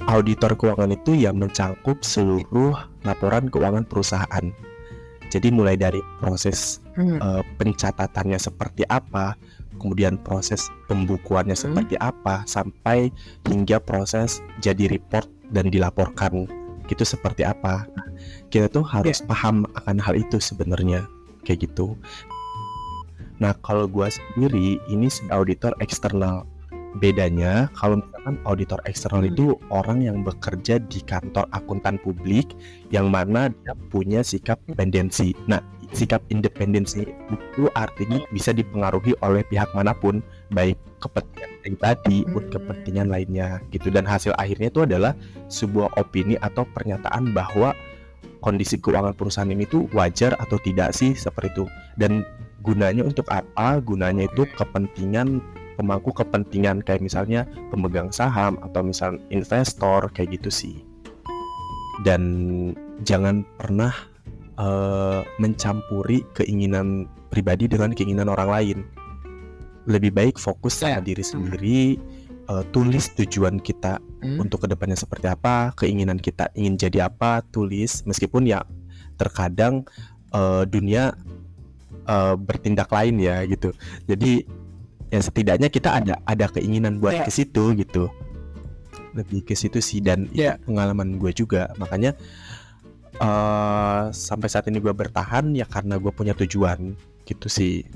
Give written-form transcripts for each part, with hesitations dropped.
auditor keuangan itu yang mencakup seluruh laporan keuangan perusahaan. Jadi mulai dari proses pencatatannya seperti apa, kemudian proses pembukuannya seperti apa, sampai hingga proses jadi report dan dilaporkan gitu seperti apa. Nah, kita tuh harus paham akan hal itu sebenarnya kayak gitu. Nah, kalau gua sendiri ini auditor eksternal. Bedanya kalau misalkan auditor eksternal itu orang yang bekerja di kantor akuntan publik yang mana dia punya sikap independensi. Nah, sikap independensi itu artinya bisa dipengaruhi oleh pihak manapun, baik kepentingan pribadi maupun kepentingan lainnya gitu. Dan hasil akhirnya itu adalah sebuah opini atau pernyataan bahwa kondisi keuangan perusahaan ini tuh wajar atau tidak sih, seperti itu. Dan gunanya untuk apa? Gunanya itu kepentingan pemangku kepentingan, kayak misalnya pemegang saham atau misal investor kayak gitu sih. Dan jangan pernah mencampuri keinginan pribadi dengan keinginan orang lain. Lebih baik fokus sama diri sendiri, tulis tujuan kita untuk kedepannya seperti apa, keinginan kita ingin jadi apa, tulis. Meskipun ya terkadang dunia bertindak lain ya gitu. Jadi ya setidaknya kita ada keinginan buat ke situ gitu. Lebih ke situ sih. Dan itu pengalaman gue juga. Makanya sampai saat ini gue bertahan ya karena gue punya tujuan gitu sih.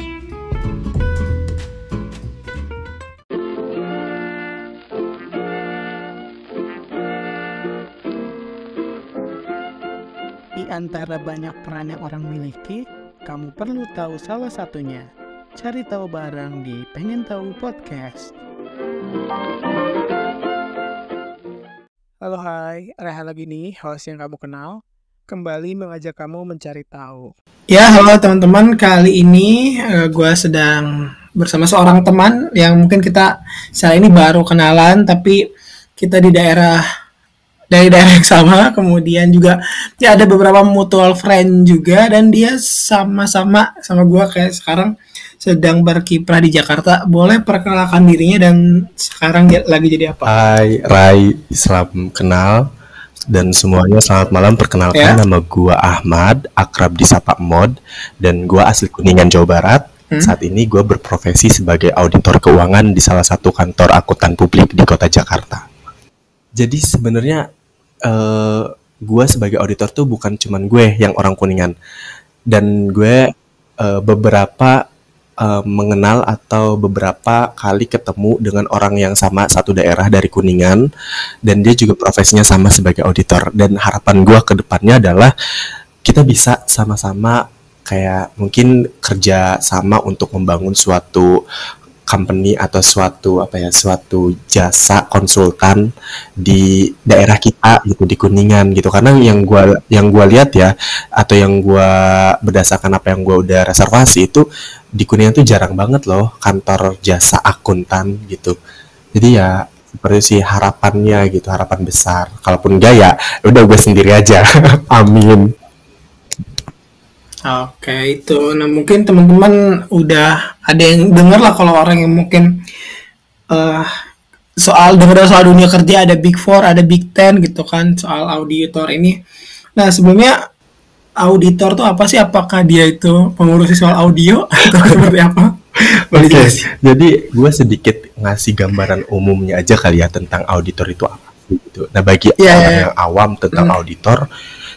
Di antara banyak peran yang orang miliki, kamu perlu tahu salah satunya. Cari tahu bareng di Pengen Tahu Podcast. Halo, hai, Reha lagi nih, host yang kamu kenal. Kembali mengajak kamu mencari tahu. Ya, halo teman-teman. Kali ini gue sedang bersama seorang teman yang mungkin kita saat ini baru kenalan, tapi kita dari daerah yang sama. Kemudian juga ya ada beberapa mutual friend juga, dan dia sama-sama sama gue kayak sekarang sedang berkiprah di Jakarta. Boleh perkenalkan dirinya dan sekarang lagi jadi apa? Hai Rai, salam kenal dan semuanya selamat malam. Perkenalkan nama gua Ahmad, akrab disapa Mod, dan gua asli Kuningan, Jawa Barat. Saat ini gua berprofesi sebagai auditor keuangan di salah satu kantor akuntan publik di kota Jakarta. Jadi sebenarnya gua sebagai auditor tuh bukan cuman gue yang orang Kuningan, dan gue beberapa mengenal atau beberapa kali ketemu dengan orang yang sama satu daerah dari Kuningan, dan dia juga profesinya sama sebagai auditor. Dan harapan gue ke depannya adalah kita bisa sama-sama kayak mungkin kerja sama untuk membangun suatu company atau suatu jasa konsultan di daerah kita gitu, di Kuningan gitu. Karena yang gua lihat ya, atau yang gua berdasarkan apa yang gua udah reservasi itu, di Kuningan tuh jarang banget loh kantor jasa akuntan gitu. Jadi ya seperti sih harapannya gitu, harapan besar. Kalaupun enggak ya udah gue sendiri aja. Amin. Oke, itu. Nah, mungkin teman-teman udah ada yang dengar lah kalau orang yang mungkin soal dunia kerja, ada Big Four, ada Big Ten gitu kan, soal auditor ini. Nah, sebelumnya auditor tuh apa sih? Apakah dia itu pengurus soal audio atau seperti apa? Oke, jadi gue sedikit ngasih gambaran umumnya aja kali ya tentang auditor itu apa gitu. Nah, bagi orang yang awam tentang auditor,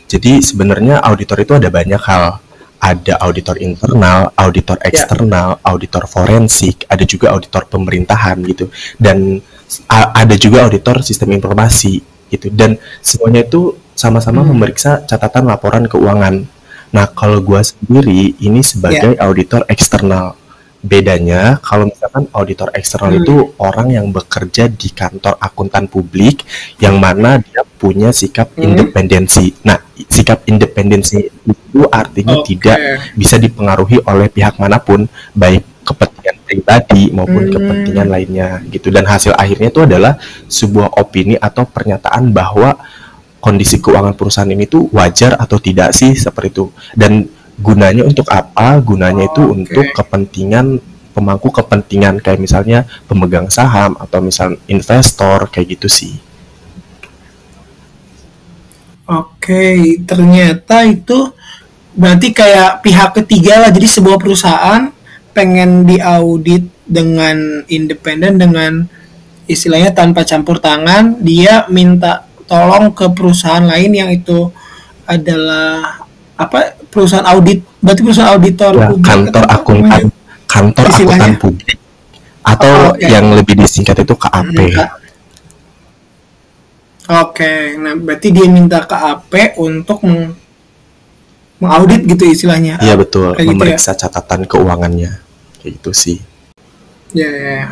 jadi sebenarnya auditor itu ada banyak hal. Ada auditor internal, auditor eksternal, auditor forensik, ada juga auditor pemerintahan gitu. Dan ada juga auditor sistem informasi gitu. Dan semuanya itu sama-sama memeriksa catatan laporan keuangan. Nah, kalau gue sendiri ini sebagai auditor eksternal. Bedanya kalau misalkan auditor eksternal itu orang yang bekerja di kantor akuntan publik yang mana dia punya sikap independensi. Nah, sikap independensi itu artinya tidak bisa dipengaruhi oleh pihak manapun, baik kepentingan pribadi maupun kepentingan lainnya gitu. Dan hasil akhirnya itu adalah sebuah opini atau pernyataan bahwa kondisi keuangan perusahaan ini tuh wajar atau tidak sih, seperti itu. Dan gunanya untuk apa? Gunanya itu untuk kepentingan pemangku kepentingan, kayak misalnya pemegang saham atau misal investor kayak gitu sih. Oke, ternyata itu berarti kayak pihak ketiga lah. Jadi sebuah perusahaan pengen diaudit dengan independen, dengan istilahnya tanpa campur tangan, dia minta tolong ke perusahaan lain yang itu adalah apa, perusahaan audit, berarti perusahaan auditor Ya, publik atau apa namanya kantor akuntan istilahnya. publik atau Oke. yang lebih disingkat itu KAP. Oke, nah berarti dia minta ke AP untuk mengaudit gitu istilahnya. Iya betul, Kayak gitu ya. memeriksa catatan keuangannya. Kayak gitu sih. Ya, ya, ya.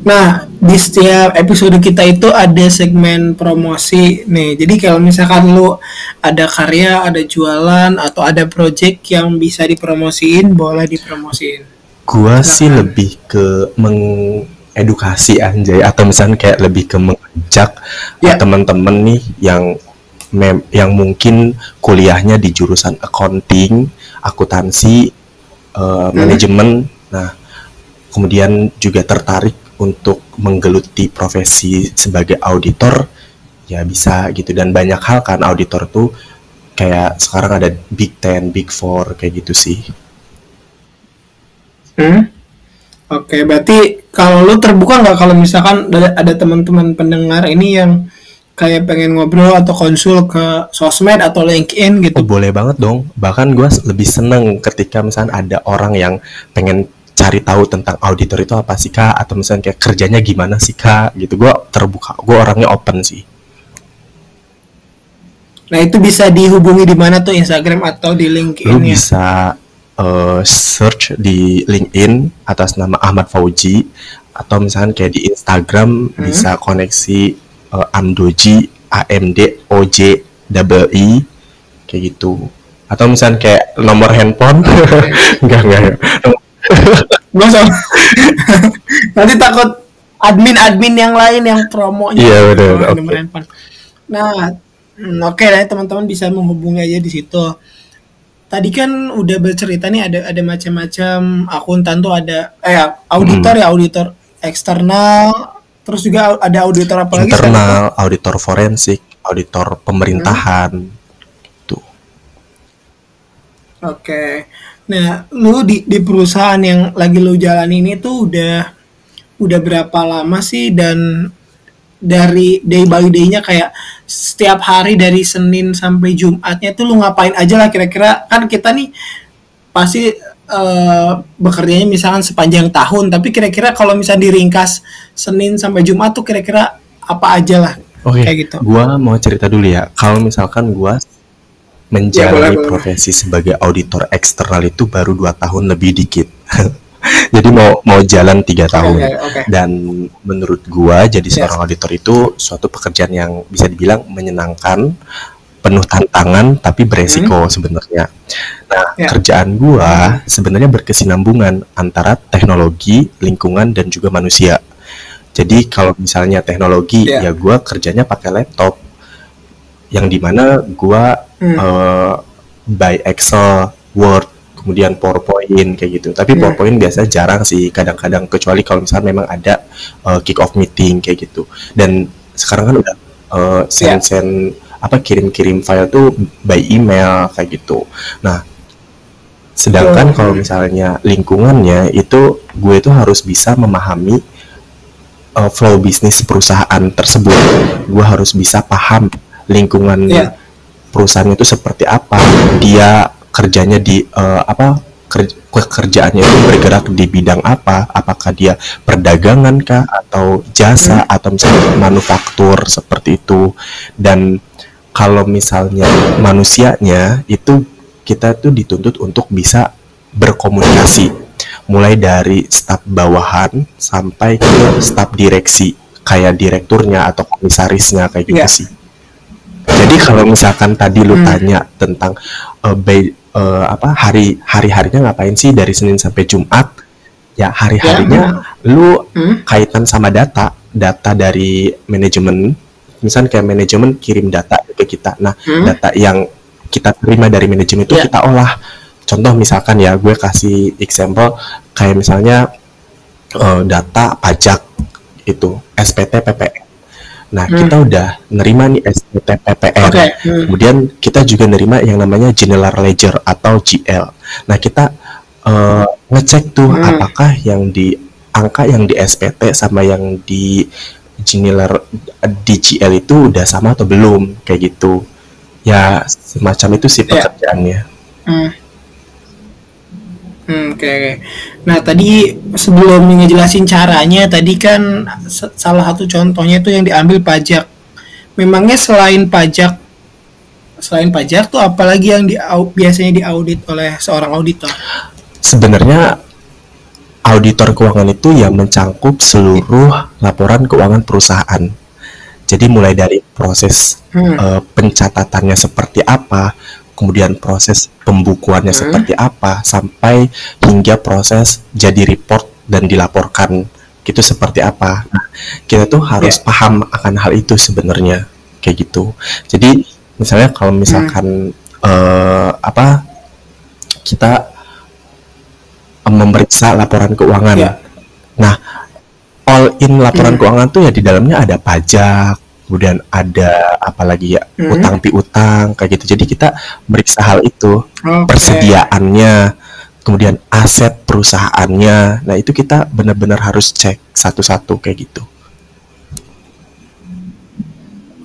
Nah, di setiap episode kita itu ada segmen promosi nih. Jadi kalau misalkan lu ada karya, ada jualan, atau ada project yang bisa dipromosiin, boleh dipromosiin. Gua sih Silakan. lebih ke mengedukasi anjay, atau misalnya kayak lebih ke mengajak Ya. teman-teman nih yang mungkin kuliahnya di jurusan accounting, akuntansi, manajemen. Nah, kemudian juga tertarik untuk menggeluti profesi sebagai auditor, ya bisa gitu. Dan banyak hal kan auditor tuh kayak sekarang ada Big Ten, Big Four kayak gitu sih. Oke, berarti kalau lu terbuka nggak kalau misalkan ada teman-teman pendengar ini yang kayak pengen ngobrol atau konsul ke sosmed atau LinkedIn Oh gitu? boleh banget dong. Bahkan gue lebih seneng ketika misalnya ada orang yang pengen cari tahu tentang auditor itu apa sih kak, atau misalnya kayak kerjanya gimana sih kak gitu. Gue terbuka, gue orangnya open sih. Nah, itu bisa dihubungi di mana tuh, Instagram atau di Lu LinkedIn ya? bisa search di LinkedIn atas nama Ahmad Fauji, atau misalnya kayak di Instagram bisa koneksi Amdoji, AMDOJ double I kayak gitu. Atau misalnya kayak nomor handphone enggak. Gak usah. Nanti takut admin-admin yang lain yang promonya Iya benar. nomor Oke. handphone. Nah, oke lah, teman-teman bisa menghubungi aja di situ. Tadi kan udah bercerita nih, ada macam-macam akuntan tuh, ada auditor ya, auditor eksternal, terus juga ada auditor apa lagi selain itu? Internal, auditor forensik, auditor pemerintahan tuh. Oke. Nah, lu di perusahaan yang lagi lu jalani ini tuh udah berapa lama sih, dan dari day by day-nya kayak setiap hari dari Senin sampai Jumatnya tuh lu ngapain aja lah kira-kira? Kan kita nih pasti bekerjanya misalkan sepanjang tahun, tapi kira-kira kalau misalnya diringkas Senin sampai Jumat tuh kira-kira apa aja lah Oke, kayak gitu. gua mau cerita dulu ya. Kalau misalkan gua Ya, boleh, menjalani boleh. profesi sebagai auditor eksternal itu baru 2 tahun lebih dikit. Jadi mau jalan 3 tahun. Oke. Dan menurut gua jadi Yes. seorang auditor itu suatu pekerjaan yang bisa dibilang menyenangkan, penuh tantangan tapi beresiko sebenarnya. Nah, Ya. kerjaan gua sebenarnya berkesinambungan antara teknologi, lingkungan dan juga manusia. Jadi kalau misalnya teknologi, Ya. ya gua kerjanya pakai laptop, yang dimana gua by Excel, Word, kemudian PowerPoint kayak gitu. Tapi PowerPoint biasanya jarang sih, kadang-kadang, kecuali kalau misalnya memang ada kick off meeting kayak gitu. Dan sekarang kan udah send kirim-kirim file tuh by email kayak gitu. Nah, sedangkan kalau misalnya lingkungannya itu gue itu harus bisa memahami flow bisnis perusahaan tersebut. Gue harus bisa paham lingkungan perusahaan itu seperti apa, dia kerjanya di pekerjaannya itu bergerak di bidang apa, apakah dia perdagangan kah atau jasa atau misalnya manufaktur seperti itu. Dan kalau misalnya manusianya itu kita tuh dituntut untuk bisa berkomunikasi, mulai dari staf bawahan sampai ke staf direksi kayak direkturnya atau komisarisnya kayak gitu sih. Jadi kalau misalkan tadi lu tanya tentang hari-harinya ngapain sih dari Senin sampai Jumat, ya hari-harinya lu kaitan sama data dari manajemen. Misalnya kayak manajemen kirim data ke kita. Nah, data yang kita terima dari manajemen itu kita olah. Contoh misalkan ya, gue kasih example kayak misalnya data pajak itu SPT PPN. Nah, kita udah nerima nih SPT PPN. Kemudian kita juga nerima yang namanya General Ledger atau GL. Nah, kita ngecek tuh apakah yang di angka yang di SPT sama yang di GL itu udah sama atau belum, kayak gitu. Ya, semacam itu sih pekerjaannya. Oke. Nah, tadi sebelum ngejelasin caranya, tadi kan salah satu contohnya itu yang diambil pajak. Memangnya selain pajak tuh apalagi yang biasanya diaudit oleh seorang auditor? Sebenarnya auditor keuangan itu yang mencangkup seluruh laporan keuangan perusahaan. Jadi mulai dari proses pencatatannya seperti apa, kemudian proses pembukuannya seperti apa, sampai hingga proses jadi report dan dilaporkan gitu seperti apa. Nah, kita tuh harus paham akan hal itu sebenarnya, kayak gitu. Jadi misalnya kalau misalkan kita memeriksa laporan keuangan, nah all in laporan keuangan tuh ya di dalamnya ada pajak, kemudian ada apalagi ya utang piutang kayak gitu. Jadi kita meriksa hal itu, persediaannya, kemudian aset perusahaannya. Nah, itu kita benar-benar harus cek satu-satu kayak gitu.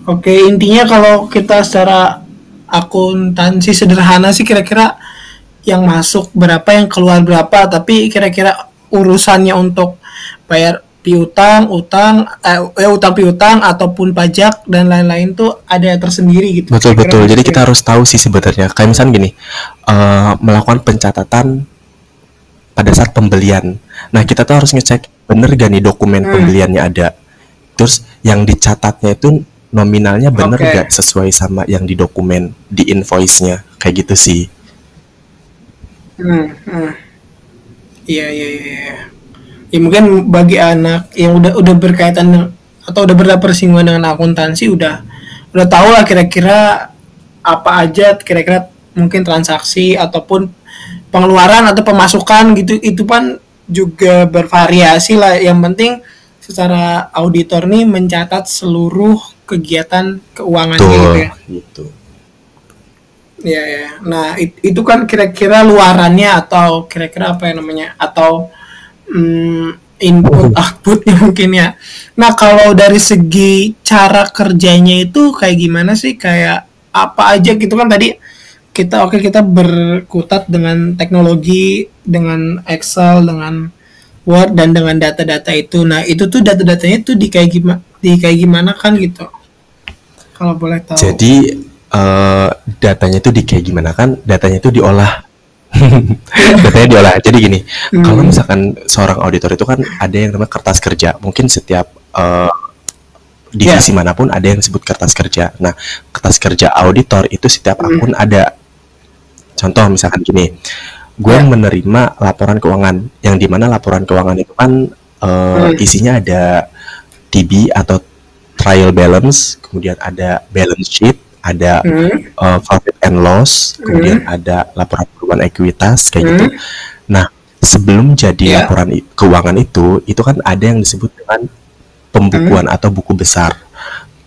Oke, intinya kalau kita secara akuntansi sederhana sih kira-kira yang masuk berapa, yang keluar berapa, tapi kira-kira urusannya untuk bayar piutang, utang piutang ataupun pajak dan lain-lain tuh ada tersendiri gitu. Betul. Jadi kita harus tahu sih sebenarnya. Kayak misalnya gini, melakukan pencatatan pada saat pembelian. Nah, kita tuh harus ngecek bener gak nih dokumen pembeliannya ada. Terus yang dicatatnya itu nominalnya bener gak sesuai sama yang di dokumen, di invoice-nya. Kayak gitu sih. Iya. Ya mungkin bagi anak yang udah berkaitan atau udah bersinggungan dengan akuntansi udah tahu lah kira-kira apa aja kira-kira mungkin transaksi ataupun pengeluaran atau pemasukan gitu, itu kan juga bervariasi lah. Yang penting secara auditor nih mencatat seluruh kegiatan keuangannya gitu ya. Gitu. Ya. Nah, itu kan kira-kira luarannya atau kira-kira apa yang namanya, atau input outputnya mungkin ya. Nah, kalau dari segi cara kerjanya itu kayak gimana sih? Kayak apa aja gitu kan tadi kita berkutat dengan teknologi, dengan Excel, dengan Word dan dengan data-data itu. Nah, itu tuh data-datanya tuh di kayak gimana kan gitu. Kalau boleh tahu. Jadi datanya itu di kayak gimana kan? Datanya itu diolah. Datanya diolah. Jadi gini, kalau misalkan seorang auditor itu kan ada yang namanya kertas kerja. Mungkin setiap divisi manapun ada yang disebut kertas kerja. Nah, kertas kerja auditor itu setiap akun ada. Contoh misalkan gini, gue menerima laporan keuangan, yang dimana laporan keuangan itu kan isinya ada TB atau trial balance, kemudian ada balance sheet, ada profit and loss, kemudian ada laporan keuangan ekuitas kayak gitu. Nah, sebelum jadi laporan keuangan itu kan ada yang disebut dengan pembukuan atau buku besar,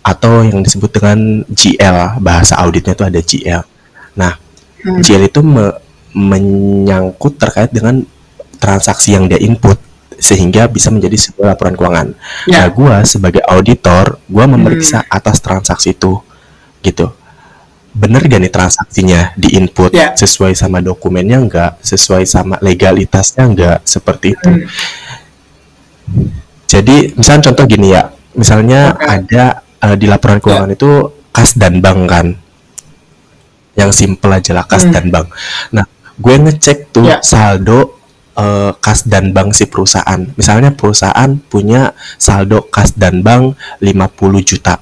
atau yang disebut dengan GL, bahasa auditnya itu ada GL. Nah, GL itu menyangkut terkait dengan transaksi yang dia input sehingga bisa menjadi sebuah laporan keuangan. Nah, gue sebagai auditor, gue memeriksa atas transaksi itu, gitu. Bener gak nih transaksinya di input sesuai sama dokumennya enggak, sesuai sama legalitasnya enggak, seperti itu. Jadi misalnya contoh gini ya, misalnya ada di laporan keuangan itu kas dan bank kan, yang simple aja lah, kas dan bank. Nah, gue ngecek tuh saldo kas dan bank si perusahaan. Misalnya perusahaan punya saldo kas dan bank 50 juta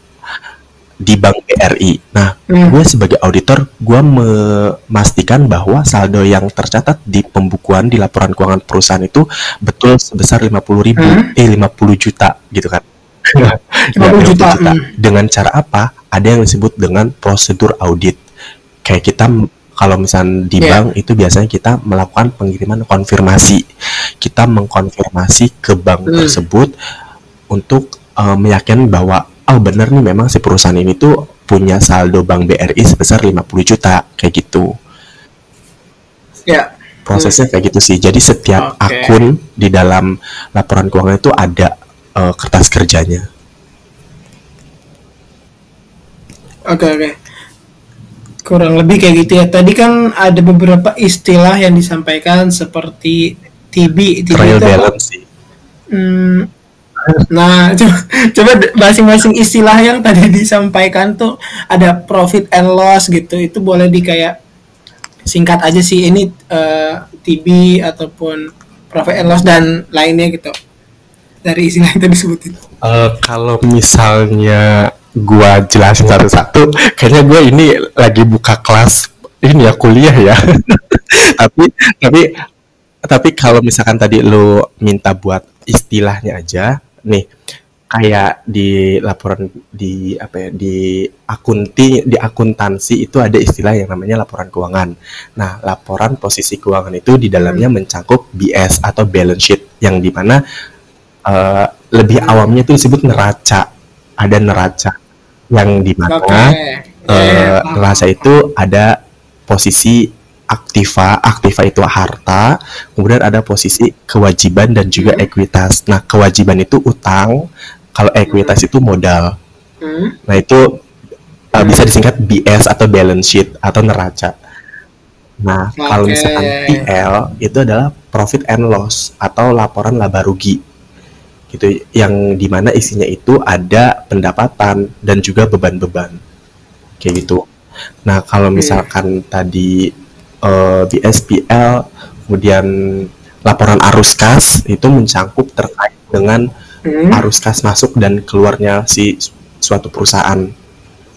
di Bank BRI. Nah, gue sebagai auditor, gue memastikan bahwa saldo yang tercatat di pembukuan di laporan keuangan perusahaan itu betul sebesar 50 juta gitu kan. 50 juta. Dengan cara apa? Ada yang disebut dengan prosedur audit. Kayak kita kalau misalnya di bank itu biasanya kita melakukan pengiriman konfirmasi. Kita mengkonfirmasi ke bank tersebut untuk meyakinkan bahwa oh bener nih memang si perusahaan ini tuh punya saldo bank BRI sebesar 50 juta kayak gitu. Ya. Prosesnya kayak gitu sih. Jadi setiap akun di dalam laporan keuangan itu ada kertas kerjanya. Oke. Kurang lebih kayak gitu ya. Tadi kan ada beberapa istilah yang disampaikan seperti TB Trial balance sih. Nah, coba masing-masing istilah yang tadi disampaikan tuh ada profit and loss gitu. Itu boleh kayak singkat aja sih, ini TB ataupun profit and loss dan lainnya gitu. Dari istilah yang tadi disebutin. Kalau misalnya gua jelasin satu-satu, kayaknya gua ini lagi buka kelas ini ya, kuliah ya. tapi kalau misalkan tadi lo minta buat istilahnya aja, nih kayak di laporan di apa ya, di akuntansi itu ada istilah yang namanya laporan keuangan. Nah, laporan posisi keuangan itu di dalamnya mencakup BS atau balance sheet, yang dimana lebih awamnya itu disebut neraca. Ada neraca yang dimana neraca itu ada posisi aktiva itu harta, kemudian ada posisi kewajiban dan juga ekuitas. Nah, kewajiban itu utang, kalau ekuitas itu modal. Nah, itu bisa disingkat BS atau balance sheet atau neraca. Nah, kalau misalkan PL itu adalah profit and loss atau laporan laba rugi. Gitu, yang dimana isinya itu ada pendapatan dan juga beban-beban. Kayak gitu. Nah, kalau misalkan tadi BSPL, kemudian laporan arus kas itu mencangkup terkait dengan arus kas masuk dan keluarnya si suatu perusahaan.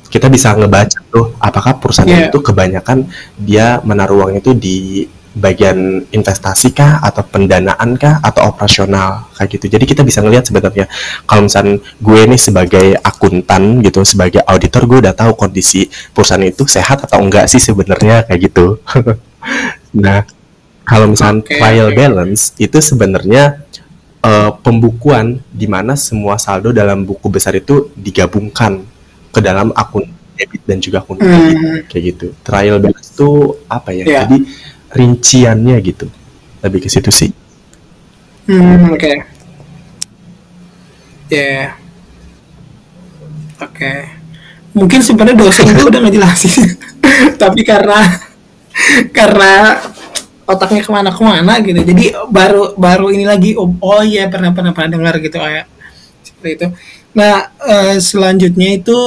Kita bisa ngebaca tuh apakah perusahaan itu kebanyakan dia menaruh uang itu di bagian investasi kah atau pendanaan kah atau operasional kayak gitu. Jadi kita bisa ngelihat sebenarnya kalau misalnya gue nih sebagai akuntan gitu, sebagai auditor, gue udah tahu kondisi perusahaan itu sehat atau enggak sih sebenarnya kayak gitu. Nah, kalau misalnya trial balance itu sebenarnya pembukuan di mana semua saldo dalam buku besar itu digabungkan ke dalam akun debit dan juga akun kredit kayak gitu. Trial balance itu apa ya? Jadi rinciannya gitu, lebih ke situ sih. Mungkin sebenarnya dosen itu udah ngejelasin, tapi karena otaknya kemana-kemana gitu, jadi baru ini lagi pernah dengar gitu kayak seperti itu. Nah, selanjutnya itu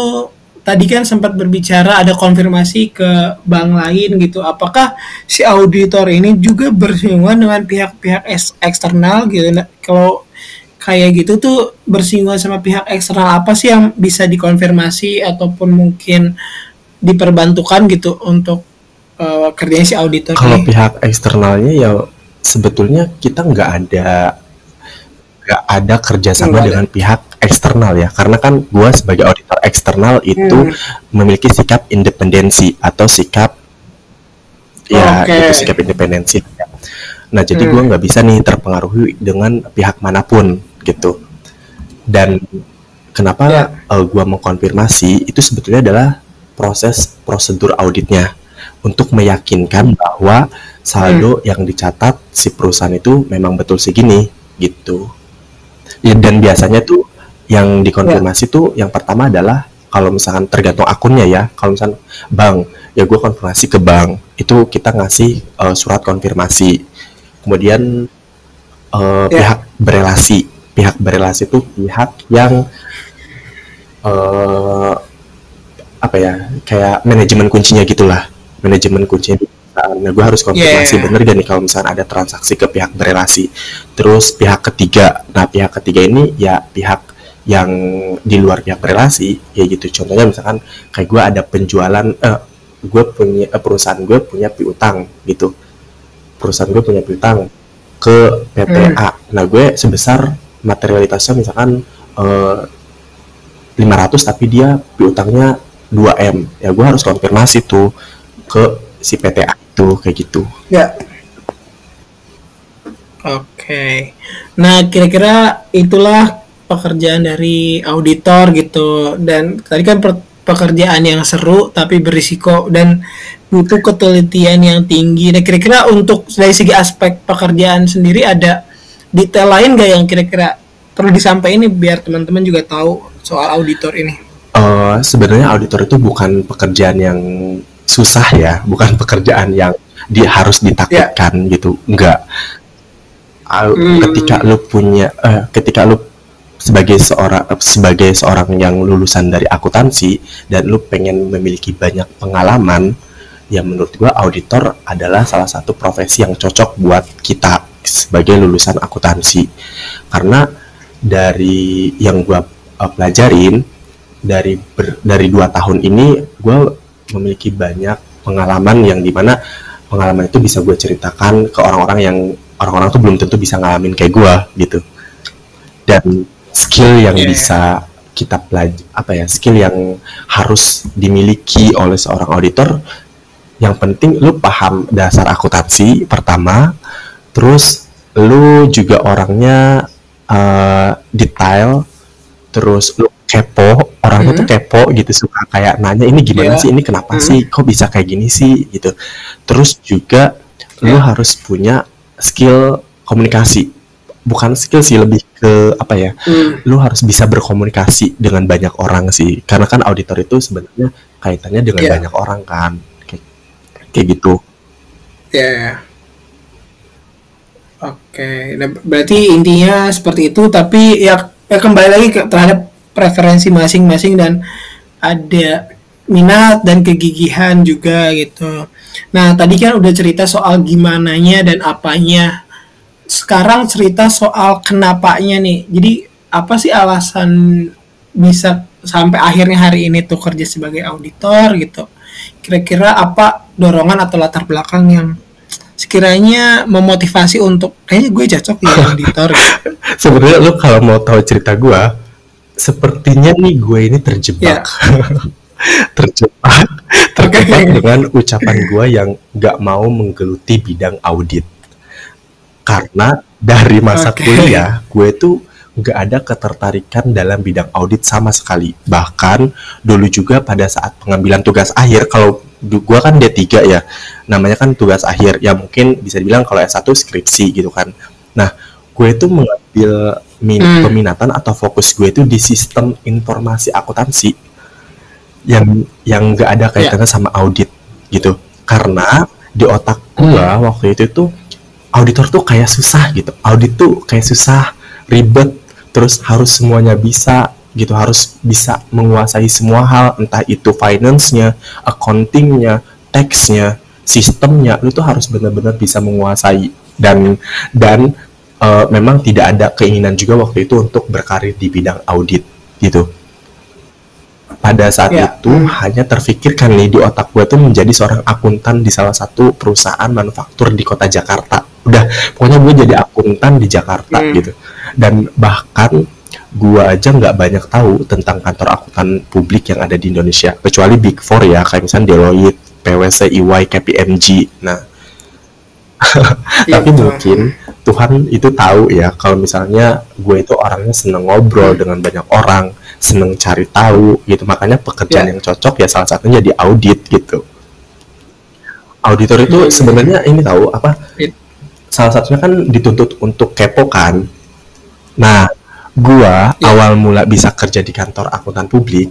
tadi kan sempat berbicara ada konfirmasi ke bank lain gitu. Apakah si auditor ini juga bersinggungan dengan pihak-pihak eksternal gitu? Nah, kalau kayak gitu tuh bersinggungan sama pihak eksternal apa sih yang bisa dikonfirmasi ataupun mungkin diperbantukan gitu untuk kerjanya si auditor? Kalau pihak eksternalnya ya sebetulnya kita nggak ada kerjasama dengan pihak eksternal ya, karena kan gue sebagai auditor eksternal itu memiliki sikap independensi atau sikap itu sikap independensi. Nah, jadi gue nggak bisa nih terpengaruhi dengan pihak manapun gitu. Dan kenapa gue mengkonfirmasi itu sebetulnya adalah prosedur auditnya untuk meyakinkan bahwa saldo yang dicatat si perusahaan itu memang betul segini gitu. Ya, dan biasanya tuh yang dikonfirmasi tuh yang pertama adalah kalau misalkan tergantung akunnya ya. Kalau misalkan bank, ya gue konfirmasi ke bank. Itu kita ngasih surat konfirmasi. Kemudian pihak berelasi. Pihak berelasi itu pihak yang kayak manajemen kuncinya gitulah. Manajemen kuncinya. Nah, gue harus konfirmasi bener gak nih kalau misalnya ada transaksi ke pihak berelasi. Terus pihak ketiga, nah pihak ketiga ini ya pihak yang di luar pihak berelasi ya gitu. Contohnya misalkan kayak gue ada penjualan, gue punya perusahaan gue punya piutang gitu. Perusahaan gue punya piutang ke PTA. Nah, gue sebesar materialitasnya misalkan 500 tapi dia piutangnya 2M. Ya gue harus konfirmasi tuh ke si PTA itu kayak gitu. Ya. Oke. Nah, kira-kira itulah pekerjaan dari auditor gitu, dan tadi kan pekerjaan yang seru tapi berisiko dan butuh ketelitian yang tinggi. Nah, kira-kira untuk dari segi aspek pekerjaan sendiri ada detail lain nggak yang kira-kira perlu disampaikan ini biar teman-teman juga tahu soal auditor ini? Sebenarnya auditor itu bukan pekerjaan yang susah ya, bukan pekerjaan yang harus ditakutkan gitu, enggak. Ketika lu sebagai seorang yang lulusan dari akuntansi dan lu pengen memiliki banyak pengalaman, ya menurut gua auditor adalah salah satu profesi yang cocok buat kita sebagai lulusan akuntansi. Karena dari yang gua pelajarin dari 2 tahun ini, gua memiliki banyak pengalaman yang dimana pengalaman itu bisa gue ceritakan ke orang-orang tuh belum tentu bisa ngalamin kayak gue gitu. Dan skill yang bisa kita skill yang harus dimiliki oleh seorang auditor, yang penting lu paham dasar akuntansi pertama, terus lu juga orangnya detail, terus lu kepo, orangnya tuh kepo gitu, suka kayak nanya ini gimana sih, ini kenapa sih, kok bisa kayak gini sih gitu. Terus juga lu harus punya skill komunikasi, bukan skill sih, lebih ke lu harus bisa berkomunikasi dengan banyak orang sih, karena kan auditor itu sebenarnya kaitannya dengan banyak orang kan, kayak gitu. Oke, nah, berarti intinya seperti itu, tapi ya kembali lagi terhadap preferensi masing-masing dan ada minat dan kegigihan juga gitu. Nah, tadi kan udah cerita soal gimananya dan apanya. Sekarang cerita soal kenapanya nih. Jadi apa sih alasan bisa sampai akhirnya hari ini tuh kerja sebagai auditor gitu? Kira-kira apa dorongan atau latar belakang yang sekiranya memotivasi untuk kayaknya gue cocok ya auditor gitu. Sebenarnya lu kalau mau tahu cerita gue, sepertinya nih gue ini terjebak. terjebak dengan ucapan gue yang gak mau menggeluti bidang audit. Karena dari masa kuliah, gue tuh gak ada ketertarikan dalam bidang audit sama sekali. Bahkan dulu juga pada saat pengambilan tugas akhir, kalau gue kan D3 ya, namanya kan tugas akhir, ya mungkin bisa dibilang kalau S1 skripsi gitu kan. Nah, gue itu mengambil peminatan atau fokus gue itu di sistem informasi akuntansi yang nggak ada kaitannya sama audit gitu. Karena di otak gue waktu itu tuh auditor tuh kayak susah gitu, audit tuh kayak susah, ribet, terus harus semuanya bisa gitu, harus bisa menguasai semua hal, entah itu finance-nya, accounting-nya, tax-nya, sistemnya, lu tuh harus benar-benar bisa menguasai. Dan memang tidak ada keinginan juga waktu itu untuk berkarir di bidang audit gitu. Pada saat itu hanya terfikirkan nih di otak gue tuh menjadi seorang akuntan di salah satu perusahaan manufaktur di kota Jakarta. Udah, pokoknya gue jadi akuntan di Jakarta gitu. Dan bahkan gue aja nggak banyak tahu tentang kantor akuntan publik yang ada di Indonesia, kecuali Big Four ya, kayak misalnya Deloitte, PwC, EY, KPMG. Nah, tapi mungkin Tuhan itu tahu ya kalau misalnya gue itu orangnya seneng ngobrol dengan banyak orang, seneng cari tahu gitu, makanya pekerjaan yang cocok ya salah satunya di audit gitu. Auditor itu sebenarnya ini tahu apa? Salah satunya kan dituntut untuk kepo kan. Nah, gue awal mula bisa kerja di kantor akuntan publik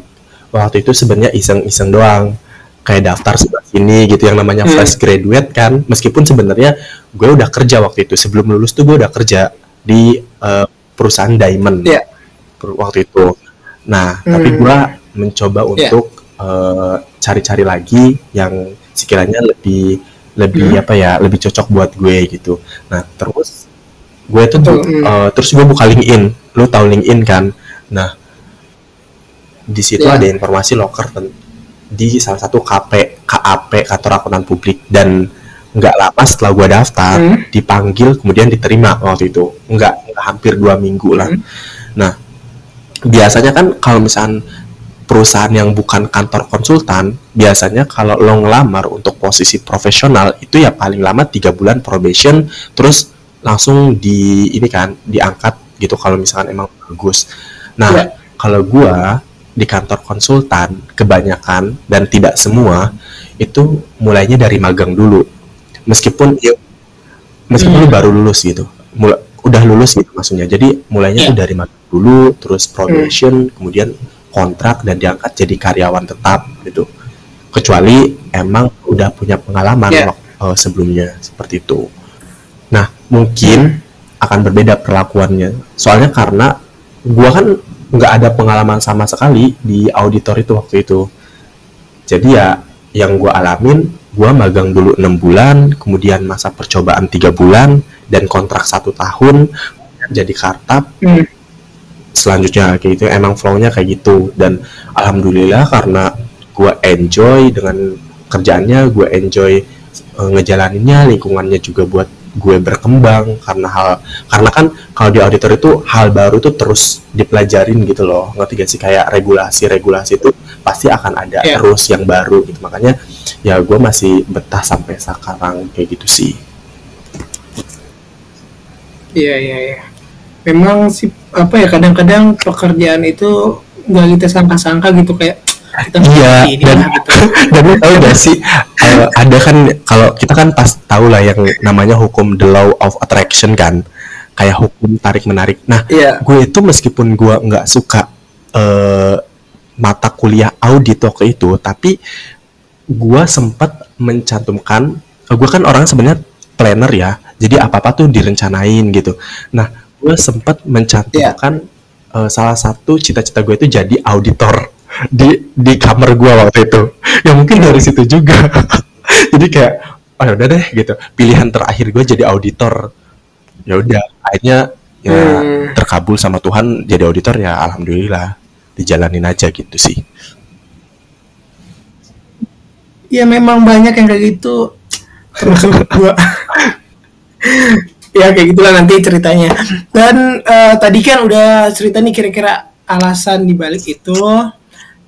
waktu itu sebenarnya iseng-iseng doang, kayak daftar sebelah sini gitu, yang namanya fresh graduate kan, meskipun sebenarnya gue udah kerja waktu itu, sebelum lulus tuh gue udah kerja di perusahaan diamond waktu itu. Nah, tapi gue mencoba untuk cari-cari lagi yang sekiranya lebih lebih cocok buat gue gitu. Nah, terus gue tuh terus gue buka LinkedIn, lu tahu LinkedIn kan? Nah, di situ ada informasi loker di salah satu KAP kantor akuntan publik, dan nggak lama setelah gue daftar dipanggil kemudian diterima waktu itu, nggak hampir 2 minggu lah. Nah, biasanya kan kalau misalnya perusahaan yang bukan kantor konsultan, biasanya kalau lo ngelamar untuk posisi profesional itu ya paling lama 3 bulan probation, terus langsung diangkat gitu kalau misalkan emang bagus. Nah, kalau gua di kantor konsultan kebanyakan dan tidak semua itu mulainya dari magang dulu. Meskipun lu baru lulus gitu. Udah lulus gitu maksudnya. Jadi mulainya tuh dari magang dulu, terus probation, kemudian kontrak dan diangkat jadi karyawan tetap gitu. Kecuali emang udah punya pengalaman sebelumnya seperti itu. Nah, mungkin akan berbeda perlakuannya. Soalnya karena gua kan nggak ada pengalaman sama sekali di auditor itu waktu itu. Jadi ya yang gua alamin, gua magang dulu 6 bulan, kemudian masa percobaan 3 bulan, dan kontrak 1 tahun, jadi kartap. Selanjutnya kayak gitu, emang flow-nya kayak gitu. Dan alhamdulillah karena gue enjoy dengan kerjaannya, gue enjoy ngejalaninnya, lingkungannya juga buat gue berkembang. Karena kan kalau di auditor itu hal baru tuh terus dipelajarin gitu loh, ngerti gak sih? Kayak regulasi itu pasti akan ada terus yang baru gitu. Makanya ya gue masih betah sampai sekarang kayak gitu sih. Iya. Memang sih apa ya, kadang-kadang pekerjaan itu nggak kita sangka-sangka gitu, kayak kita ini dan gitu. Dan lu tahu gak sih, ada kan kalau kita kan pas tahu lah yang namanya hukum the law of attraction kan, kayak hukum tarik menarik. Nah, gue itu meskipun gue nggak suka mata kuliah audit waktu itu, tapi gue sempat mencantumkan, gue kan orang sebenarnya planner ya, jadi apa-apa tuh direncanain gitu. Nah, gue sempat mencantumkan salah satu cita-cita gue itu jadi auditor di kamar gue waktu itu. Ya mungkin dari situ juga. Jadi kayak udah deh gitu. Pilihan terakhir gue jadi auditor. Ya udah, akhirnya ya terkabul sama Tuhan jadi auditor, ya alhamdulillah. Dijalanin aja gitu sih. Ya memang banyak yang kayak gitu. Termasuk gue. Ya kayak gitulah nanti ceritanya. Dan tadi kan udah cerita nih kira-kira alasan dibalik itu.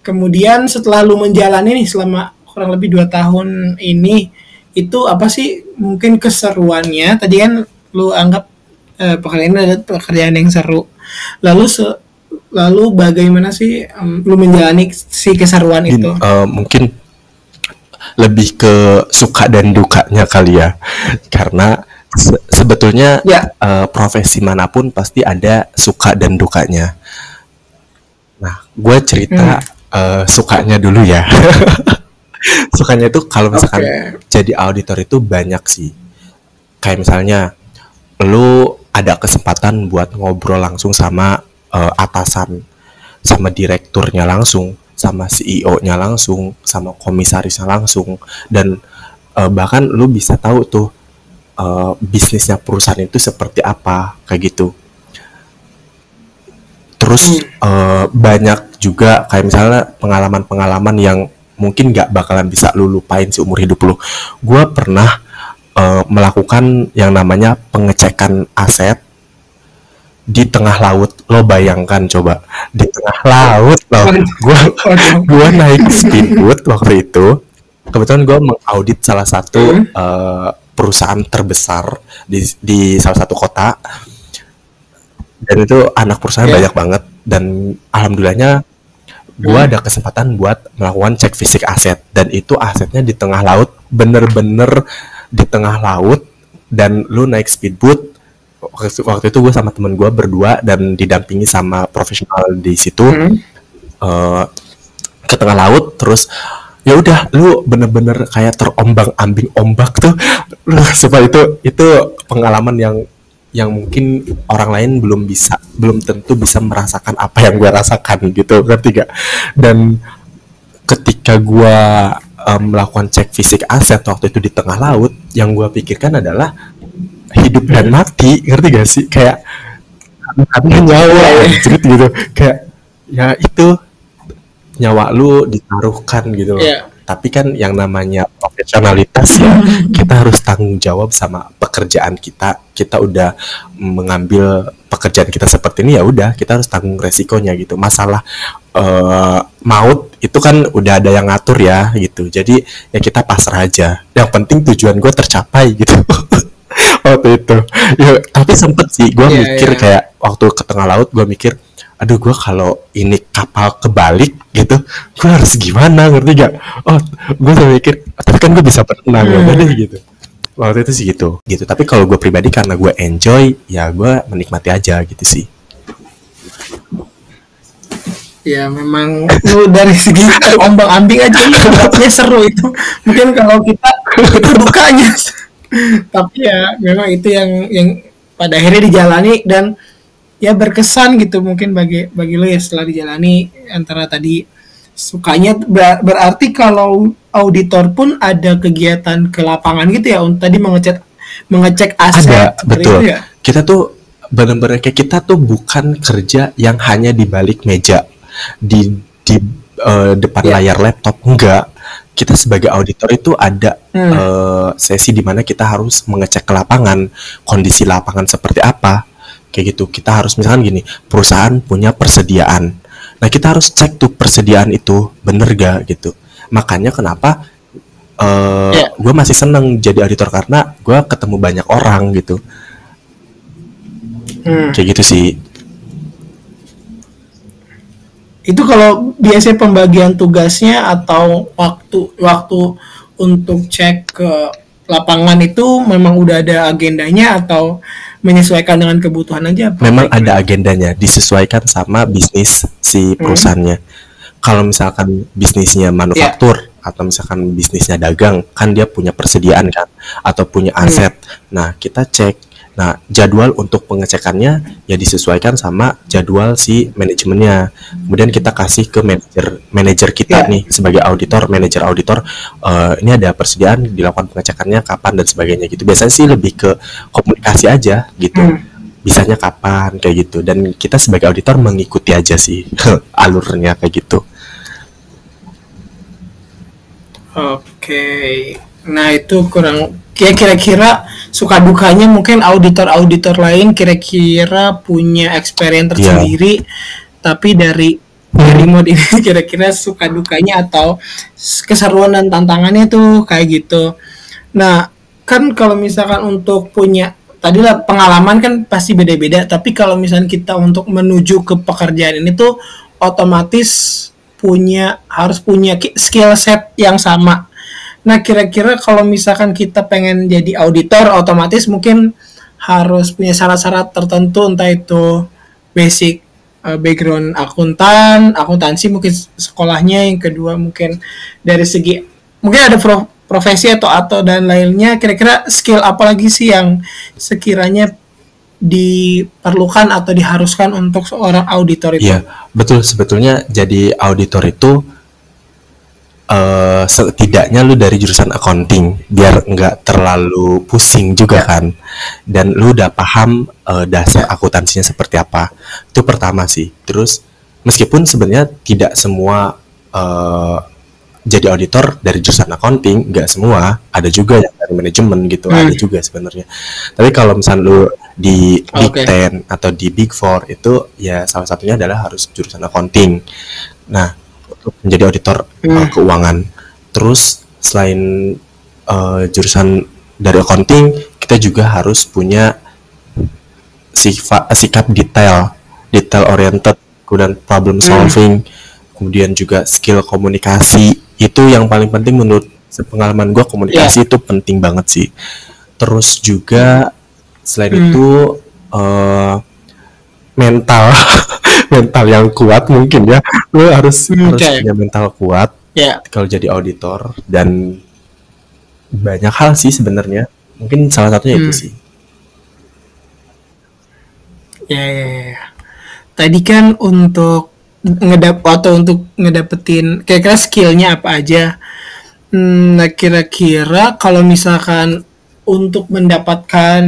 Kemudian setelah lu menjalani nih selama kurang lebih 2 tahun ini, itu apa sih mungkin keseruannya? Tadi kan lu anggap pekerjaan ada pekerjaan yang seru. Lalu bagaimana sih lu menjalani si keseruan itu? Mungkin lebih ke suka dan dukanya kali ya. Karena sebetulnya profesi manapun pasti ada suka dan dukanya. Nah, gue cerita sukanya dulu ya. Sukanya itu kalau misalkan jadi auditor itu banyak sih. Kayak misalnya lu ada kesempatan buat ngobrol langsung sama atasan, sama direkturnya langsung, sama CEO-nya langsung, sama komisarisnya langsung, dan bahkan lu bisa tahu tuh bisnisnya perusahaan itu seperti apa kayak gitu. Terus banyak juga kayak misalnya pengalaman-pengalaman yang mungkin nggak bakalan bisa lu lupain seumur hidup lu. Gue pernah melakukan yang namanya pengecekan aset di tengah laut. Lo bayangkan coba, di tengah laut loh. Gue naik speedboat waktu itu. Kebetulan gue mengaudit salah satu perusahaan terbesar di salah satu kota, dan itu anak perusahaan banyak banget. Dan alhamdulillahnya gue ada kesempatan buat melakukan cek fisik aset, dan itu asetnya di tengah laut, bener-bener di tengah laut, dan lu naik speedboat. Waktu itu gue sama temen gue berdua dan didampingi sama profesional di situ ke tengah laut. Terus ya udah, lu bener-bener kayak terombang-ambing ombak tuh. Supaya itu pengalaman yang mungkin orang lain belum tentu bisa merasakan apa yang gue rasakan gitu, ngerti gak? Dan ketika gue melakukan cek fisik aset waktu itu di tengah laut, yang gue pikirkan adalah hidup dan mati, ngerti gak sih? Kayak nyawa gitu, kayak ya itu nyawa lu ditaruhkan gitu loh. Tapi kan yang namanya profesionalitas ya, kita harus tanggung jawab sama pekerjaan kita. Kita udah mengambil pekerjaan kita seperti ini, ya udah kita harus tanggung resikonya gitu. Masalah maut itu kan udah ada yang ngatur ya gitu. Jadi ya kita pasrah aja. Yang penting tujuan gue tercapai gitu. waktu itu. Ya, tapi sempet sih gue Iya, mikir iya. kayak waktu ke tengah laut gue mikir, aduh gue kalau ini kapal kebalik gitu, gue harus gimana, ngerti gak? Oh, gue tuh mikir, tapi kan gue bisa berenang ya udah deh gitu. Waktu itu sih gitu. Tapi kalau gue pribadi karena gue enjoy, ya gue menikmati aja gitu sih. Ya memang lu dari segi ombang-ambing aja anggapnya seru itu. Mungkin kalau kita itu dukanya. Tapi ya memang itu yang pada akhirnya dijalani dan ya berkesan gitu mungkin bagi lo ya setelah dijalani antara tadi sukanya berarti kalau auditor pun ada kegiatan ke lapangan gitu ya untuk tadi mengecek aset Ada, betul. itu ya. Kita tuh benar-benar kayak kita tuh bukan kerja yang hanya di balik meja, di depan Ya. layar laptop, enggak. Kita sebagai auditor itu ada sesi di mana kita harus mengecek ke lapangan, kondisi lapangan seperti apa, kayak gitu. Kita harus misalkan gini, perusahaan punya persediaan. Nah, kita harus cek tuh persediaan itu bener gak gitu. Makanya kenapa Ya. gue masih seneng jadi auditor karena gue ketemu banyak orang gitu. Kayak gitu sih. Itu kalau biasanya pembagian tugasnya atau waktu untuk cek ke lapangan itu memang udah ada agendanya atau menyesuaikan dengan kebutuhan aja apa? Memang ada agendanya, disesuaikan sama bisnis si perusahaannya. Kalau misalkan bisnisnya manufaktur atau misalkan bisnisnya dagang, kan dia punya persediaan kan atau punya aset. Nah, kita cek. Nah, jadwal untuk pengecekannya ya disesuaikan sama jadwal si manajemennya. Kemudian kita kasih ke manajer kita nih sebagai manajer auditor, ini ada persediaan dilakukan pengecekannya kapan dan sebagainya gitu. Biasanya sih lebih ke komunikasi aja gitu. Bisanya kapan kayak gitu, dan kita sebagai auditor mengikuti aja sih alurnya kayak gitu. Oke. Nah, itu kurang kira-kira suka dukanya mungkin auditor lain kira-kira punya experience tersendiri tapi dari mode ini kira-kira suka dukanya atau keseruan dan tantangannya tuh kayak gitu. Nah, kan kalau misalkan untuk punya tadilah pengalaman kan pasti beda-beda, tapi kalau misalkan kita untuk menuju ke pekerjaan ini tuh otomatis harus punya skill set yang sama. Nah, kira-kira kalau misalkan kita pengen jadi auditor, otomatis mungkin harus punya syarat-syarat tertentu, entah itu basic background akuntansi mungkin sekolahnya, yang kedua mungkin dari segi mungkin ada profesi atau dan lainnya. Kira-kira skill apa lagi sih yang sekiranya diperlukan atau diharuskan untuk seorang auditor itu? Iya, betul. Sebetulnya jadi auditor itu setidaknya lu dari jurusan accounting biar nggak terlalu pusing juga kan, dan lu udah paham dasar akuntansinya seperti apa. Itu pertama sih. Terus meskipun sebenarnya tidak semua jadi auditor dari jurusan accounting, nggak semua, ada juga yang dari manajemen gitu, ada juga sebenarnya. Tapi kalau misalnya lu di Big Ten atau di Big Four itu ya salah satunya adalah harus jurusan accounting. Nah, untuk menjadi auditor keuangan. Terus selain jurusan dari accounting, kita juga harus punya sikap detail oriented, kemudian problem solving, kemudian juga skill komunikasi. Itu yang paling penting menurut pengalaman gue, komunikasi itu penting banget sih. Terus juga selain itu mental mental yang kuat mungkin ya. Lu harus punya mental kuat kalau jadi auditor, dan banyak hal sih sebenarnya. Mungkin salah satunya itu sih. Ya. Tadi kan untuk ngedapetin kira-kira skillnya apa aja. Nah, kira-kira kalau misalkan untuk mendapatkan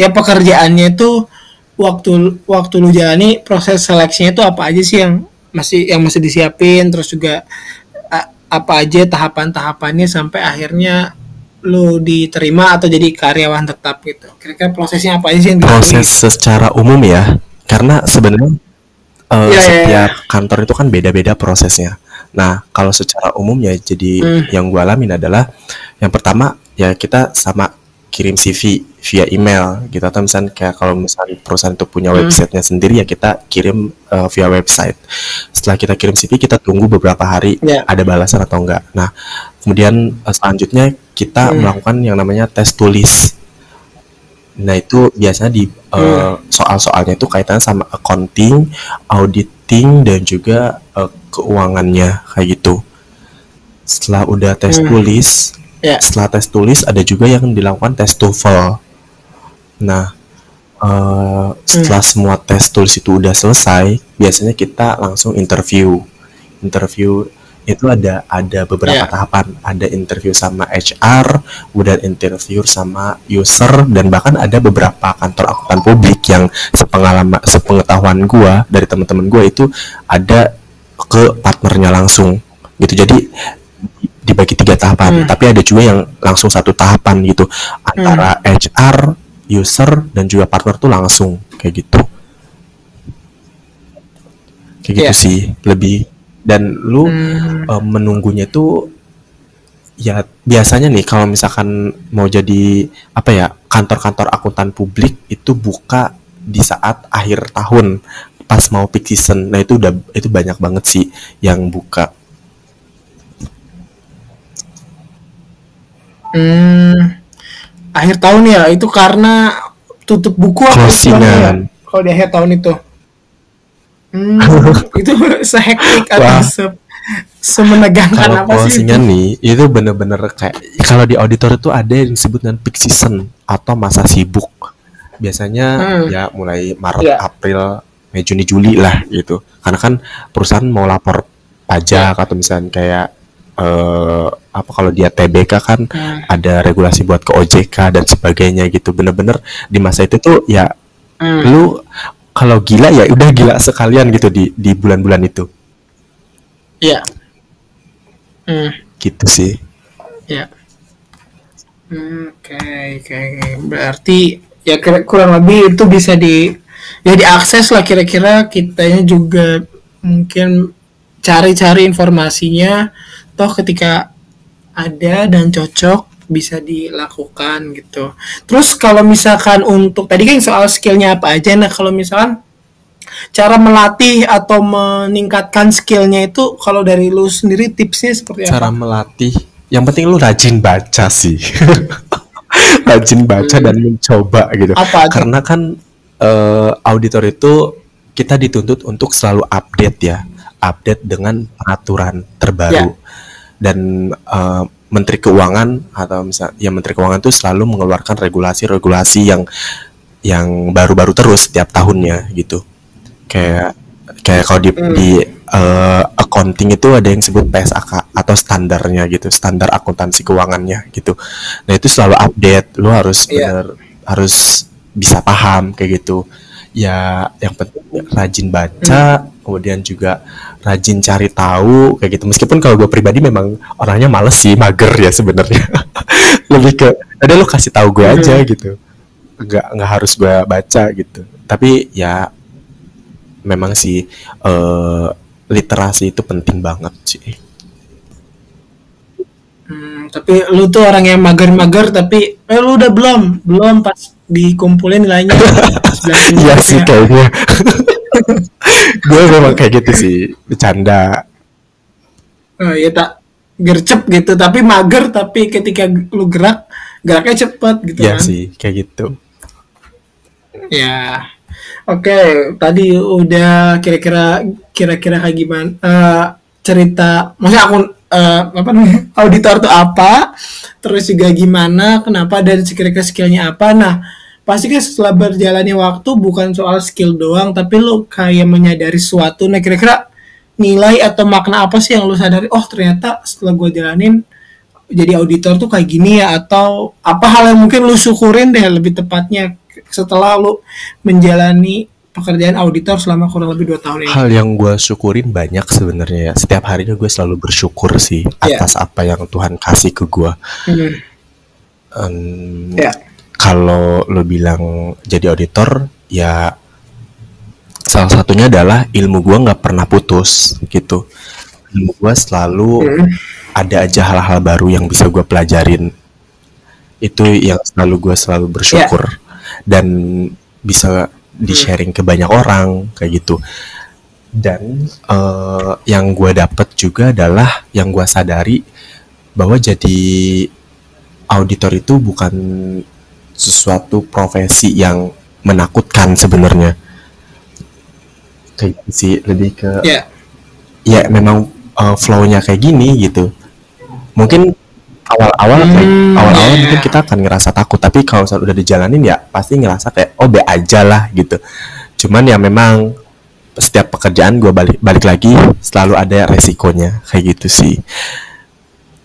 ya pekerjaannya itu waktu lu jalani proses seleksinya itu apa aja sih yang masih disiapin, terus juga apa aja tahapan-tahapannya sampai akhirnya lu diterima atau jadi karyawan tetap gitu. Kira-kira prosesnya apa aja sih yang proses secara umum ya, karena sebenarnya setiap kantor itu kan beda-beda prosesnya. Nah, kalau secara umum ya, jadi yang gue alamin adalah yang pertama ya kita sama kirim CV via email gitu, atau misalnya kayak kalau misalnya perusahaan itu punya websitenya sendiri ya kita kirim via website. Setelah kita kirim CV kita tunggu beberapa hari ada balasan atau enggak. Nah kemudian selanjutnya kita melakukan yang namanya tes tulis. Nah itu biasanya di soal-soalnya itu kaitannya sama accounting, auditing, dan juga keuangannya kayak gitu. Setelah udah tes tulis, setelah tes tulis ada juga yang dilakukan tes TOEFL. Nah setelah semua tes tulis itu udah selesai, biasanya kita langsung interview. Itu ada beberapa tahapan, ada interview sama HR, kemudian interview sama user, dan bahkan ada beberapa kantor akuntan publik yang sepengetahuan gua dari teman-teman gua itu ada ke partnernya langsung gitu. Jadi dibagi 3 tahapan, tapi ada juga yang langsung 1 tahapan gitu antara HR, user, dan juga partner tuh langsung kayak gitu. Kayak gitu sih lebih. Dan lu menunggunya tuh ya biasanya nih kalau misalkan mau jadi apa ya, kantor-kantor akuntan publik itu buka di saat akhir tahun pas mau peak season. Nah itu banyak banget sih yang buka. Akhir tahun ya, itu karena tutup buku closingan kalau di akhir tahun itu. Itu sehektik atau semenegangkan apa sih itu? Nih itu bener-bener kayak kalau di auditor itu ada yang disebut dengan peak season atau masa sibuk. Biasanya ya mulai Maret, April, Mei, Juni, Juli lah gitu. Karena kan perusahaan mau lapor pajak atau misalnya kayak apa kalau dia TBK kan ada regulasi buat ke OJK dan sebagainya gitu. Bener-bener di masa itu tuh ya lu kalau gila ya udah gila sekalian gitu di bulan-bulan itu. Iya. Gitu sih. Iya. Oke. Berarti ya kurang lebih itu bisa diakses lah, kira-kira kitanya juga mungkin cari-cari informasinya, toh ketika ada dan cocok bisa dilakukan gitu. Terus kalau misalkan untuk tadi kan soal skillnya apa aja, nah kalau misalkan cara melatih atau meningkatkan skillnya itu kalau dari lu sendiri tipsnya seperti apa? Cara melatih, yang penting lu rajin baca sih. Rajin baca dan mencoba gitu. Karena kan auditor itu kita dituntut untuk selalu update dengan peraturan terbaru. Dan Menteri Keuangan atau misalnya ya Menteri Keuangan itu selalu mengeluarkan regulasi yang baru-baru terus setiap tahunnya gitu. Kayak kalau di accounting itu ada yang disebut PSAK atau standarnya gitu, standar akuntansi keuangannya gitu. Nah itu selalu update, lu harus harus bisa paham kayak gitu. Ya yang penting rajin baca, kemudian juga rajin cari tahu kayak gitu. Meskipun kalau gue pribadi memang orangnya males sih, mager ya sebenarnya. Lebih ke ada lu kasih tahu gue aja gitu, nggak harus gue baca gitu. Tapi ya memang sih literasi itu penting banget sih. Tapi lu tuh orang yang mager-mager, tapi lu udah belum pas dikumpulin nilainya. Iya sih kayaknya. Gue memang kayak gitu sih, bercanda. Ya tak gercep gitu, tapi mager, tapi ketika lu geraknya cepet gitu ya kan. Iya sih, kayak gitu. Ya. Oke, tadi udah kira-kira kayak gimana cerita, maksudnya apa namanya, auditor tuh apa, terus juga gimana, kenapa, dan kira-kira skillnya apa. Nah pasti kan setelah berjalannya waktu bukan soal skill doang, tapi lo kayak menyadari sesuatu. Nah kira-kira nilai atau makna apa sih yang lo sadari, oh ternyata setelah gue jalanin jadi auditor tuh kayak gini ya, atau apa hal yang mungkin lo syukurin deh lebih tepatnya setelah lo menjalani pekerjaan auditor selama kurang lebih 2 tahun ini. Hal yang gue syukurin banyak sebenarnya ya. Setiap harinya gue selalu bersyukur sih atas apa yang Tuhan kasih ke gue. Kalau lo bilang jadi auditor, ya salah satunya adalah ilmu gue nggak pernah putus gitu. Ilmu gue selalu ada aja hal-hal baru yang bisa gue pelajarin. Itu yang gue selalu bersyukur dan bisa di-sharing ke banyak orang kayak gitu. Dan yang gue dapet juga adalah yang gue sadari bahwa jadi auditor itu bukan sesuatu profesi yang menakutkan sebenarnya. Kayak gitu sih, lebih ke ya memang flow-nya kayak gini gitu. Mungkin awal-awal mungkin kita akan ngerasa takut, tapi kalau udah dijalanin ya pasti ngerasa kayak oh be aja lah gitu. Cuman ya memang setiap pekerjaan gue balik lagi selalu ada resikonya kayak gitu sih.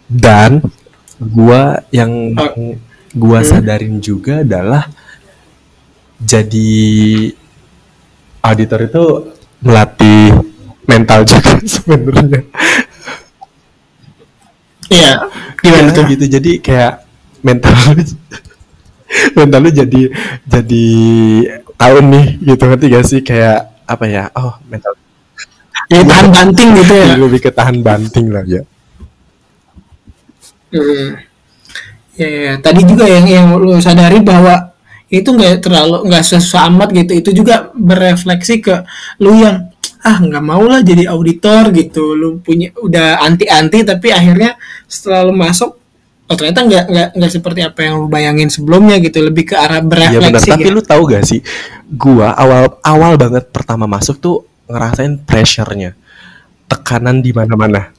Dan gue sadarin juga adalah jadi auditor itu melatih mental juga sebenarnya. Iya, gimana tuh gitu. Jadi kayak mental lu jadi tahu nih gitu, ngerti gak sih, kayak apa ya? Oh, mental. Ya, tahan banting gitu ya. Lebih ke tahan banting lah ya. Ya, tadi juga yang lu sadari bahwa itu nggak susah amat gitu. Itu juga berefleksi ke lu yang nggak mau lah jadi auditor gitu, lu udah anti tapi akhirnya setelah lu masuk ternyata nggak seperti apa yang lu bayangin sebelumnya gitu, lebih ke arah berefleksi. Ya benar, tapi lu tahu gak sih, gua awal banget pertama masuk tuh ngerasain pressure-nya, tekanan di mana-mana.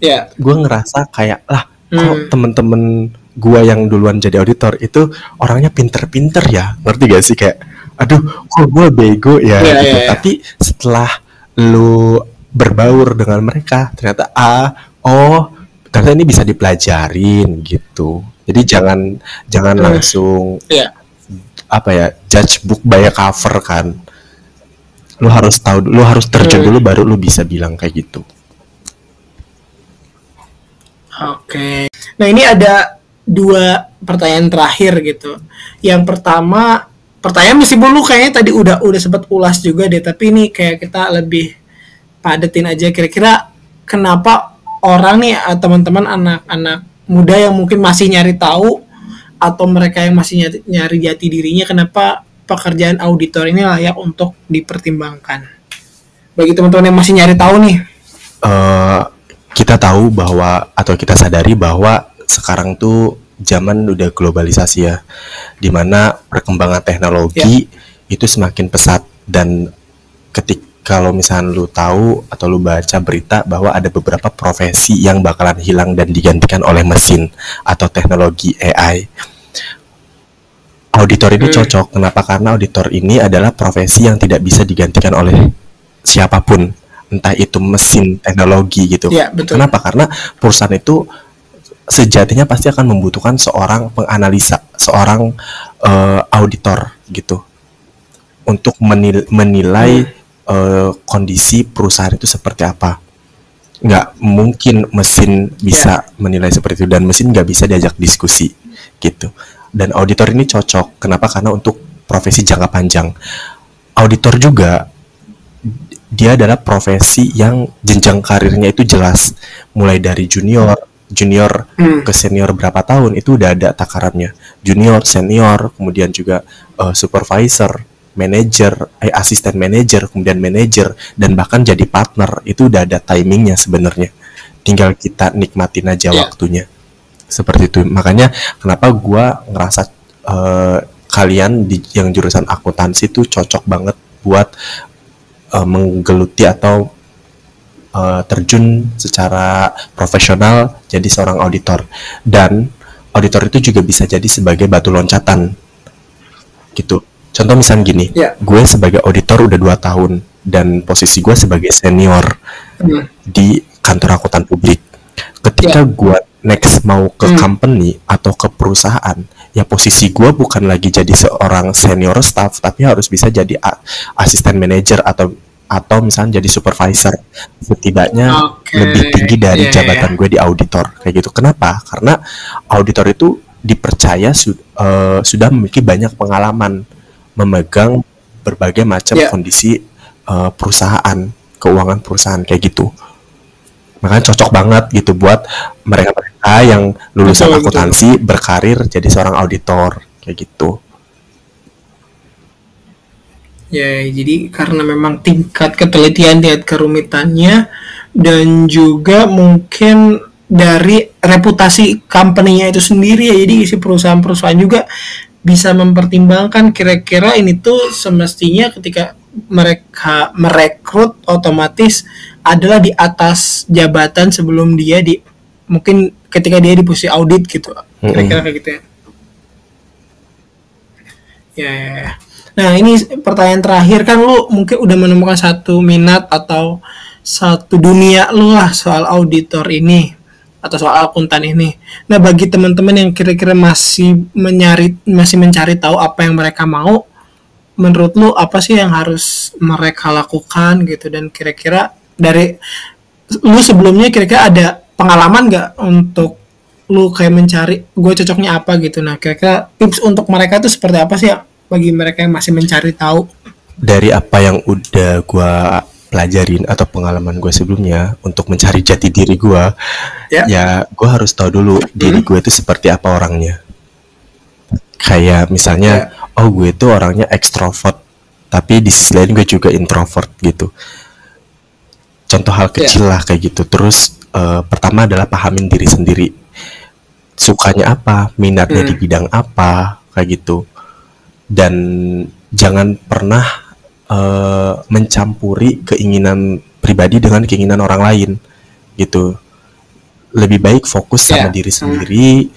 Ya. Gua ngerasa kayak kok temen-temen gua yang duluan jadi auditor itu orangnya pinter-pinter ya, ngerti gak sih, kayak aduh kok gua bego ya gitu. Tapi setelah lu berbaur dengan mereka ternyata ternyata ini bisa dipelajarin gitu. Jadi jangan langsung judge book by cover kan. Lu harus tahu, lu harus terjun dulu baru lu bisa bilang kayak gitu. Oke. Nah, ini ada 2 pertanyaan terakhir gitu. Yang pertama, pertanyaan meskipun lu kayaknya tadi udah sempat ulas juga deh, tapi ini kayak kita lebih padetin aja. Kira-kira kenapa orang nih, teman-teman anak-anak muda yang mungkin masih nyari tahu atau mereka yang masih nyari jati dirinya, kenapa pekerjaan auditor ini layak untuk dipertimbangkan? Bagi teman-teman yang masih nyari tahu nih. Kita tahu bahwa atau kita sadari bahwa sekarang tuh zaman udah globalisasi ya, dimana perkembangan teknologi itu semakin pesat. Dan kalau misalnya lu tahu atau lu baca berita bahwa ada beberapa profesi yang bakalan hilang dan digantikan oleh mesin atau teknologi AI, auditor ini cocok. Kenapa? Karena auditor ini adalah profesi yang tidak bisa digantikan oleh siapapun, entah itu mesin, teknologi gitu. Kenapa? Karena perusahaan itu sejatinya pasti akan membutuhkan seorang penganalisa, seorang auditor gitu, untuk menilai kondisi perusahaan itu seperti apa. Nggak mungkin mesin bisa menilai seperti itu, dan mesin nggak bisa diajak diskusi gitu. Dan auditor ini cocok. Kenapa? Karena untuk profesi jangka panjang. Auditor juga dia adalah profesi yang jenjang karirnya itu jelas, mulai dari junior ke senior berapa tahun itu udah ada takarannya, junior, senior, kemudian juga supervisor, manager, asisten manager, kemudian manager, dan bahkan jadi partner itu udah ada timingnya sebenarnya. Tinggal kita nikmatin aja waktunya. Seperti itu. Makanya kenapa gua ngerasa kalian yang jurusan akuntansi itu cocok banget buat menggeluti atau terjun secara profesional jadi seorang auditor. Dan auditor itu juga bisa jadi sebagai batu loncatan gitu. Contoh misalnya gini, gue sebagai auditor udah 2 tahun dan posisi gue sebagai senior di kantor akuntan publik. Ketika gue next mau ke company atau ke perusahaan, ya posisi gue bukan lagi jadi seorang senior staff, tapi harus bisa jadi asisten manager atau misalnya jadi supervisor, setidaknya lebih tinggi dari jabatan gue di auditor kayak gitu. Kenapa? Karena auditor itu dipercaya sudah memiliki banyak pengalaman memegang berbagai macam kondisi perusahaan, keuangan perusahaan kayak gitu. Makanya cocok banget gitu buat mereka-mereka yang lulusan akuntansi berkarir jadi seorang auditor kayak gitu. Ya, jadi karena memang tingkat ketelitian, tingkat kerumitannya, dan juga mungkin dari reputasi company-nya itu sendiri ya. Jadi si perusahaan-perusahaan juga bisa mempertimbangkan kira-kira ini tuh semestinya ketika mereka merekrut otomatis adalah di atas jabatan sebelum dia mungkin ketika dia di posisi audit gitu. Kira-kira kayak gitu ya. Ya. Nah, ini pertanyaan terakhir, kan lu mungkin udah menemukan satu minat atau satu dunia lu lah soal auditor ini atau soal akuntan ini. Nah, bagi teman-teman yang kira-kira masih mencari tahu apa yang mereka mau, menurut lu apa sih yang harus mereka lakukan gitu, dan kira-kira dari lu sebelumnya kira-kira ada pengalaman nggak untuk lu kayak mencari gue cocoknya apa gitu. Nah, kira-kira tips untuk mereka itu seperti apa sih ya, bagi mereka yang masih mencari tahu? Dari apa yang udah gue pelajarin atau pengalaman gue sebelumnya untuk mencari jati diri gue, ya gue harus tahu dulu diri gue itu seperti apa orangnya. Kayak misalnya, oh gue itu orangnya ekstrovert, tapi di sisi lain gue juga introvert gitu. Contoh hal kecil lah kayak gitu. Terus pertama adalah pahamin diri sendiri, sukanya apa, minatnya di bidang apa kayak gitu. Dan jangan pernah mencampuri keinginan pribadi dengan keinginan orang lain gitu. Lebih baik fokus sama diri sendiri,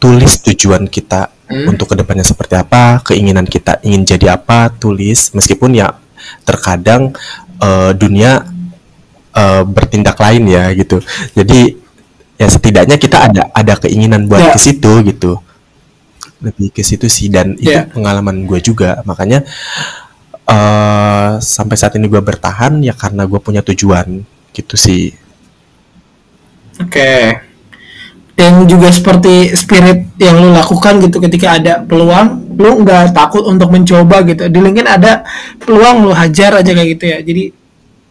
tulis tujuan kita untuk kedepannya seperti apa, keinginan kita ingin jadi apa, tulis. Meskipun ya terkadang dunia bertindak lain ya gitu. Jadi ya setidaknya kita ada keinginan buat ke situ gitu. Lebih ke situ sih, dan itu pengalaman gue juga. Makanya sampai saat ini gue bertahan ya karena gue punya tujuan gitu sih. Oke. Dan juga seperti spirit yang lu lakukan gitu, ketika ada peluang lu nggak takut untuk mencoba gitu. Di LinkedIn ada peluang, lu hajar aja kayak gitu ya. Jadi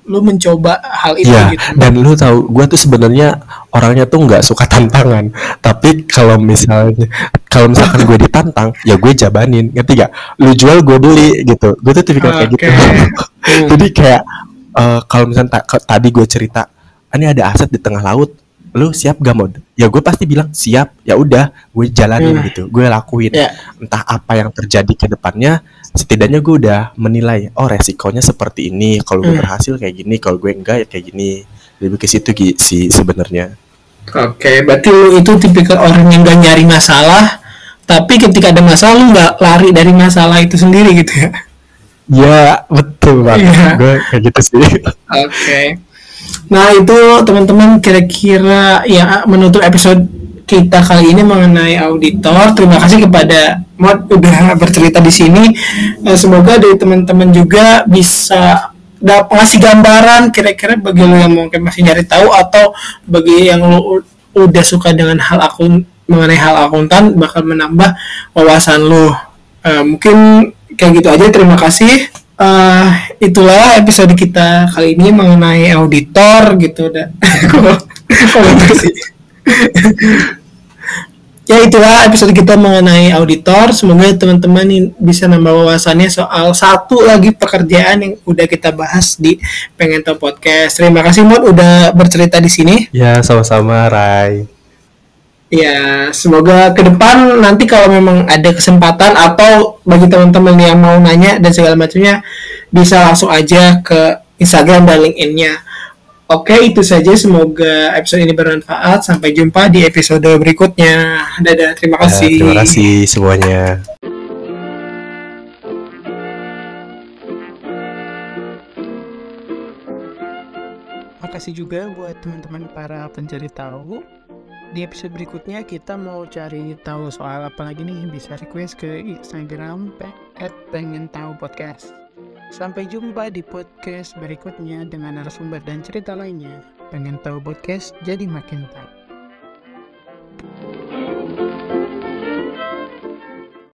lu mencoba hal itu gitu. Dan lu tahu gue tuh sebenarnya orangnya tuh nggak suka tantangan, tapi kalau misalkan gue ditantang ya gue jabanin, ngerti gak? Lu jual gue beli gitu. Gue tuh tipikal kayak gitu. Jadi kayak kalau misalnya tadi gue cerita ini ada aset di tengah laut, lu siap gak mod? Ya gue pasti bilang siap. Ya udah, gue jalanin gitu, gue lakuin. Entah apa yang terjadi ke depannya, setidaknya gue udah menilai, oh resikonya seperti ini, kalau gue berhasil kayak gini, kalau gue enggak ya kayak gini. Lebih ke situ sih sebenarnya. Oke, berarti lu itu tipikal orang yang gak nyari masalah, tapi ketika ada masalah lu gak lari dari masalah itu sendiri gitu ya? Ya betul banget, gue kayak gitu sih. Oke. Nah, itu teman-teman kira-kira ya menutup episode kita kali ini mengenai auditor. Terima kasih kepada Mod udah bercerita di sini. Semoga dari teman-teman juga bisa ngasih gambaran kira-kira bagi lo yang mungkin masih nyari tahu, atau bagi yang lo udah suka dengan mengenai hal akuntan, bakal menambah wawasan lo. Mungkin kayak gitu aja. Terima kasih. Itulah episode kita kali ini mengenai auditor gitu. Ya, itulah episode kita mengenai auditor. Semoga teman-teman bisa nambah wawasannya soal satu lagi pekerjaan yang udah kita bahas di Pengen Tahu Podcast. Terima kasih Mod udah bercerita di sini. Ya, sama-sama Rai. Ya, semoga ke depan nanti kalau memang ada kesempatan atau bagi teman-teman yang mau nanya dan segala macamnya, bisa langsung aja ke Instagram dan LinkedIn-nya. Oke, itu saja. Semoga episode ini bermanfaat. Sampai jumpa di episode berikutnya. Dadah, terima kasih. Terima kasih semuanya. Makasih juga buat teman-teman para pencari tahu. Di episode berikutnya kita mau cari tahu soal apa lagi nih, bisa request ke Instagram @pengentahu_podcast. Sampai jumpa di podcast berikutnya dengan narasumber dan cerita lainnya. Pengen tahu podcast, jadi makin tahu.